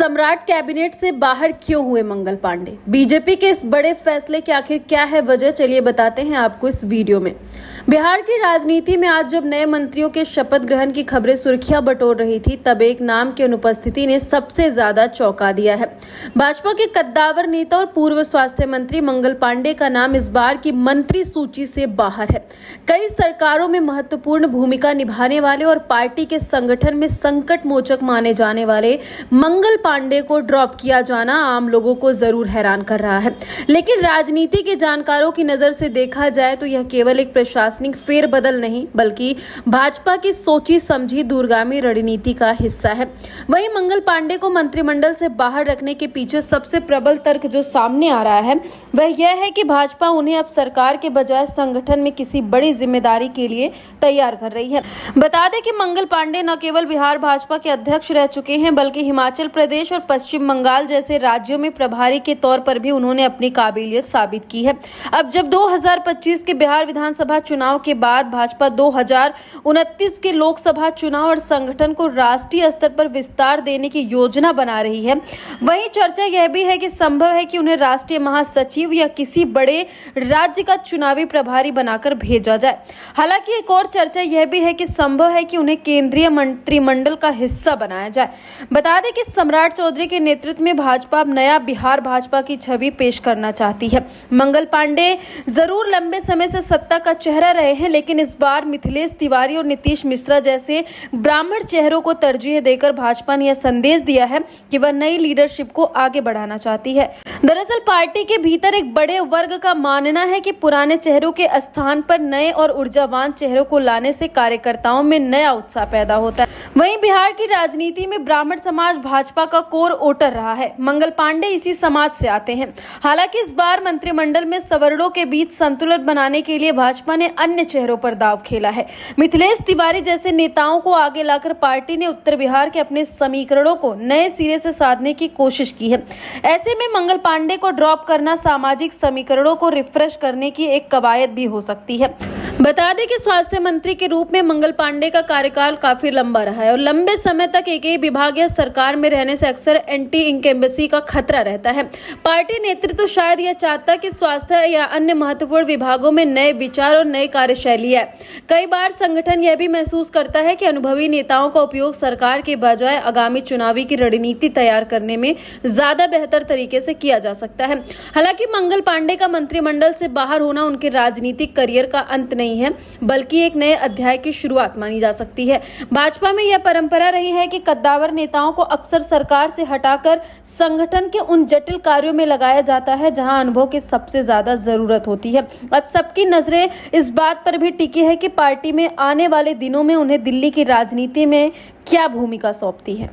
सम्राट कैबिनेट से बाहर क्यों हुए मंगल पांडे? बीजेपी के इस बड़े फैसले की आखिर क्या है वजह, चलिए बताते हैं आपको इस वीडियो में। बिहार की राजनीति में आज जब नए मंत्रियों के शपथ ग्रहण की खबरें सुर्खियां बटोर रही थी, तब एक नाम की अनुपस्थिति ने सबसे ज्यादा चौंका दिया है। भाजपा के कद्दावर नेता और पूर्व स्वास्थ्य मंत्री मंगल पांडे का नाम इस बार की मंत्री सूची से बाहर है। कई सरकारों में महत्वपूर्ण भूमिका निभाने वाले और पार्टी के संगठन में संकट मोचक माने जाने वाले मंगल पांडे को ड्रॉप किया जाना आम लोगों को जरूर हैरान कर रहा है, लेकिन राजनीति के जानकारों की नजर से देखा जाए तो यह केवल एक प्रशासनिक फेरबदल नहीं बल्कि भाजपा की सोची समझी दूरगामी रणनीति का हिस्सा है। वहीं मंगल पांडे को मंत्रिमंडल से बाहर रखने के पीछे सबसे प्रबल तर्क जो सामने आ रहा है वह यह है कि भाजपा उन्हें अब सरकार के बजाय संगठन में किसी बड़ी जिम्मेदारी के लिए तैयार कर रही है। बता दें कि मंगल पांडे न केवल बिहार भाजपा के अध्यक्ष रह चुके हैं बल्कि हिमाचल प्रदेश और पश्चिम बंगाल जैसे राज्यों में प्रभारी के तौर पर भी उन्होंने अपनी काबिलियत साबित की है। अब जब 2025 के बिहार विधानसभा चुनाव के बाद भाजपा 2029 के लोकसभा चुनाव और संगठन को राष्ट्रीय स्तर पर विस्तार देने की योजना बना रही है, वहीं चर्चा यह भी है कि संभव है कि उन्हें राष्ट्रीय महासचिव या किसी बड़े राज्य का चुनावी प्रभारी बनाकर भेजा जाए। हालांकि एक और चर्चा यह भी है कि संभव है कि उन्हें केंद्रीय मंत्रिमंडल का हिस्सा बनाया जाए। बता दें कि सम्राट चौधरी के नेतृत्व में भाजपा अब नया बिहार भाजपा की छवि पेश करना चाहती है। मंगल पांडे जरूर लंबे समय से सत्ता का चेहरा रहे हैं, लेकिन इस बार मिथिलेश तिवारी और नीतीश मिश्रा जैसे ब्राह्मण चेहरों को तरजीह देकर भाजपा ने यह संदेश दिया है कि वह नई लीडरशिप को आगे बढ़ाना चाहती है। दरअसल पार्टी के भीतर एक बड़े वर्ग का मानना है कि पुराने चेहरों के स्थान पर नए और ऊर्जावान चेहरों को लाने से कार्यकर्ताओं में नया उत्साह पैदा होता है। वहीं बिहार की राजनीति में ब्राह्मण समाज भाजपा का कोर वोटर रहा है। मंगल पांडे इसी समाज से आते हैं। हालांकि इस बार मंत्रिमंडल में सवर्णों के बीच संतुलन बनाने के लिए भाजपा ने अन्य चेहरों पर दांव खेला है। मिथिलेश तिवारी जैसे नेताओं को आगे लाकर पार्टी ने उत्तर बिहार के अपने समीकरणों को नए सिरे से साधने की कोशिश की है। ऐसे में मंगल पांडे को ड्रॉप करना सामाजिक समीकरणों को रिफ्रेश करने की एक कवायद भी हो सकती है। बता दें कि स्वास्थ्य मंत्री के रूप में मंगल पांडे का कार्यकाल काफी लंबा रहा है और लंबे समय तक एक ही विभाग या सरकार में रहने से अक्सर एंटी इंकम्बेंसी का खतरा रहता है। पार्टी नेतृत्व शायद यह चाहता कि स्वास्थ्य या अन्य महत्वपूर्ण विभागों में नए विचार और नई कार्यशैली है। कई बार संगठन यह भी महसूस करता है कि अनुभवी नेताओं का उपयोग सरकार के बजाय आगामी चुनावी की रणनीति तैयार करने में ज्यादा बेहतर तरीके से किया जा सकता है। हालांकि मंगल पांडे का मंत्रिमंडल से बाहर होना उनके राजनीतिक करियर का अंत नहीं है बल्कि एक नए अध्याय की शुरुआत मानी जा सकती है। भाजपा में यह परंपरा रही है कि कद्दावर नेताओं को अक्सर सरकार से हटाकर संगठन के उन जटिल कार्यों में लगाया जाता है जहां अनुभव की सबसे ज्यादा जरूरत होती है। अब सबकी नजरें इस बात पर भी टिकी है कि पार्टी में आने वाले दिनों में उन्हें दिल्ली की राजनीति में क्या भूमिका सौंपती है।